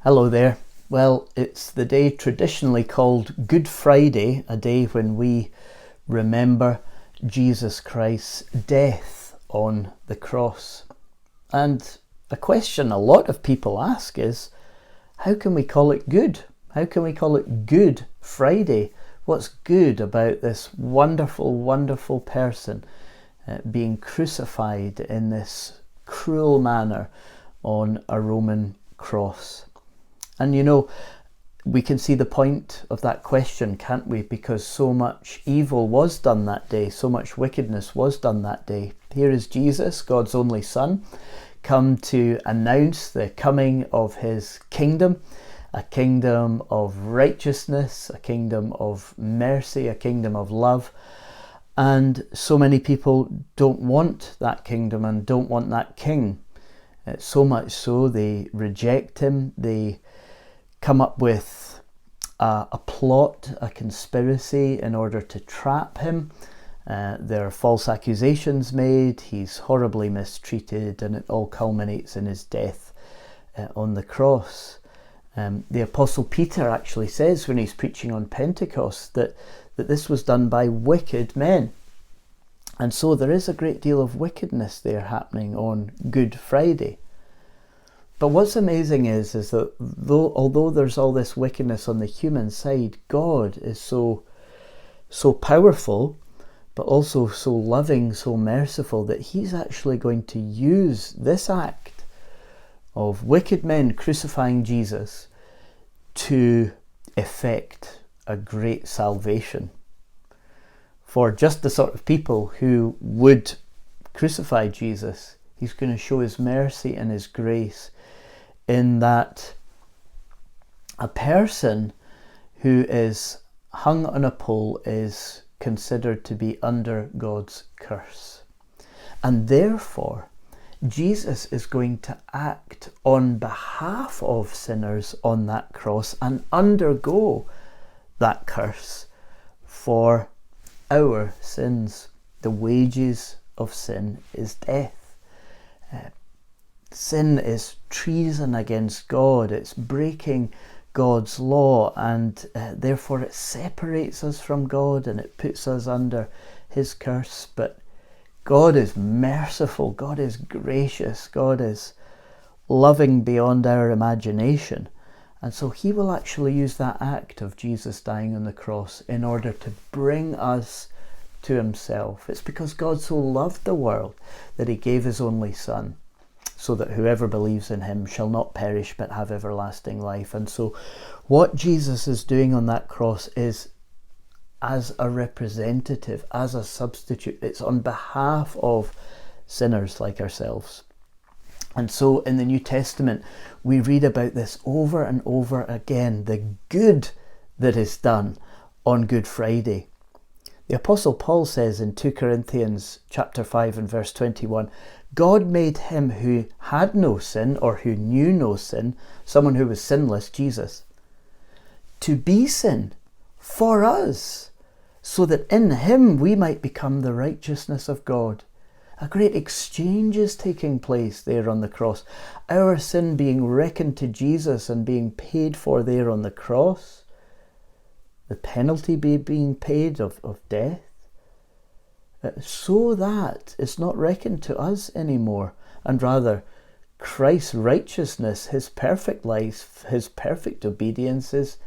Hello there. Well, it's the day traditionally called Good Friday, a day when we remember Jesus Christ's death on the cross. And a question a lot of people ask is, how can we call it good? How can we call it Good Friday? What's good about this wonderful, wonderful person being crucified in this cruel manner on a Roman cross? And we can see the point of that question, can't we? Because so much evil was done that day, so much wickedness was done that day. Here is Jesus, God's only Son, come to announce the coming of his kingdom, a kingdom of righteousness, a kingdom of mercy, a kingdom of love. And so many people don't want that kingdom and don't want that king. So much so they reject him, they come up with a plot, a conspiracy in order to trap him. There are false accusations made, he's horribly mistreated, and it all culminates in his death on the cross. The Apostle Peter actually says when he's preaching on Pentecost that this was done by wicked men. And so there is a great deal of wickedness there happening on Good Friday. But what's amazing is that although there's all this wickedness on the human side, God is so powerful, but also so loving, so merciful, that he's actually going to use this act of wicked men crucifying Jesus to effect a great salvation for just the sort of people who would crucify Jesus. He's going to show his mercy and his grace in that a person who is hung on a pole is considered to be under God's curse. And therefore, Jesus is going to act on behalf of sinners on that cross and undergo that curse for our sins. The wages of sin is death. Sin is treason against God. It's breaking God's law, and therefore it separates us from God and it puts us under his curse. But God is merciful, God is gracious, God is loving beyond our imagination. And so he will actually use that act of Jesus dying on the cross in order to bring us to himself. It's because God so loved the world that he gave his only Son, so that whoever believes in him shall not perish but have everlasting life. And so what Jesus is doing on that cross is as a representative, as a substitute. It's on behalf of sinners like ourselves. And so in the New Testament, we read about this over and over again, the good that is done on Good Friday. The Apostle Paul says in 2 Corinthians chapter 5 and verse 21, God made him who had no sin, or who knew no sin, someone who was sinless, Jesus, to be sin for us, so that in him we might become the righteousness of God. A great exchange is taking place there on the cross. Our sin being reckoned to Jesus and being paid for there on the cross. The penalty being paid of death. So that it's not reckoned to us anymore, and rather Christ's righteousness, his perfect life, his perfect obedience is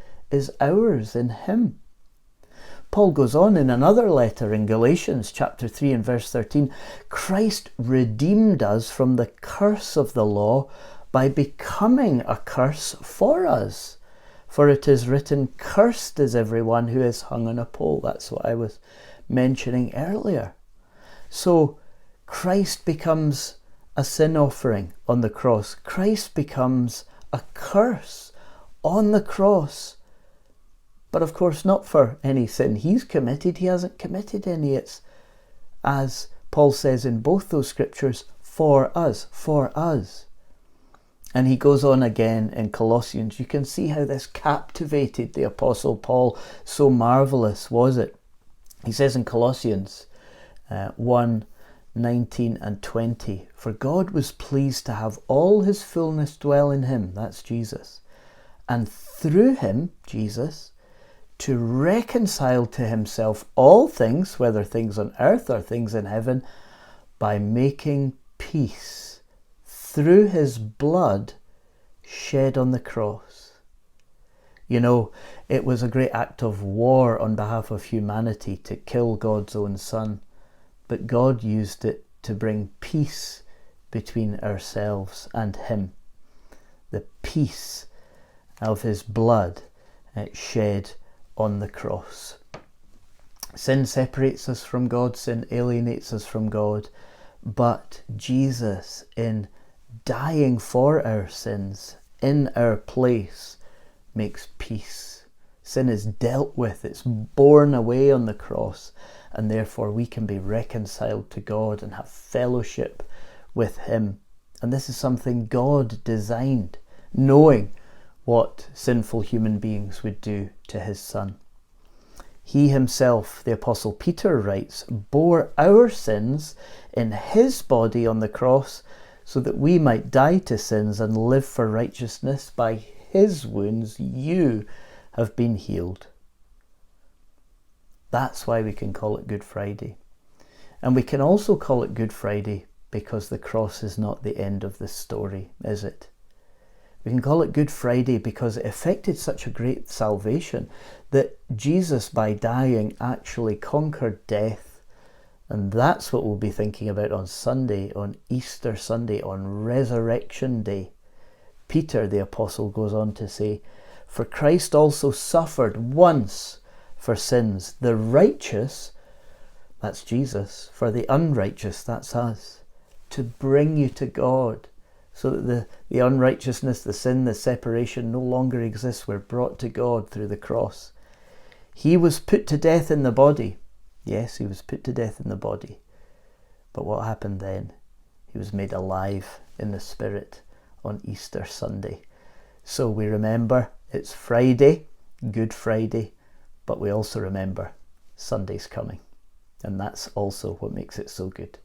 ours in him. Paul goes on in another letter in Galatians chapter 3 and verse 13, Christ redeemed us from the curse of the law by becoming a curse for us. For it is written, cursed is everyone who is hung on a pole. That's what I was mentioning earlier. So Christ becomes a sin offering on the cross. Christ becomes a curse on the cross. But of course not for any sin he's committed. He hasn't committed any. It's, as Paul says in both those scriptures, for us, for us. And he goes on again in Colossians. You can see how this captivated the Apostle Paul. So marvellous was it. He says in Colossians 1:19 and 20, for God was pleased to have all his fullness dwell in him, that's Jesus, and through him, Jesus, to reconcile to himself all things, whether things on earth or things in heaven, by making peace through his blood shed on the cross. You know, it was a great act of war on behalf of humanity to kill God's own Son, but God used it to bring peace between ourselves and him. The peace of his blood shed on the cross. Sin separates us from God, sin alienates us from God, but Jesus, in dying for our sins, in our place, makes peace. Sin is dealt with, it's borne away on the cross, and therefore we can be reconciled to God and have fellowship with him. And this is something God designed, knowing what sinful human beings would do to his Son. He himself, the Apostle Peter writes, bore our sins in his body on the cross so that we might die to sins and live for righteousness. By his wounds you have been healed. That's why we can call it Good Friday. And we can also call it Good Friday because the cross is not the end of the story, is it? We can call it Good Friday because it effected such a great salvation that Jesus, by dying, actually conquered death. And that's what we'll be thinking about on Sunday, on Easter Sunday, on Resurrection Day. Peter, the apostle, goes on to say, "For Christ also suffered once for sins, the righteous," that's Jesus, "for the unrighteous," that's us, to bring you to God, so that the unrighteousness, the sin, the separation no longer exists. We're brought to God through the cross. He was put to death in the body. Yes, he was put to death in the body. But what happened then? He was made alive in the Spirit on Easter Sunday. So we remember it's Friday, Good Friday, but we also remember Sunday's coming. And that's also what makes it so good.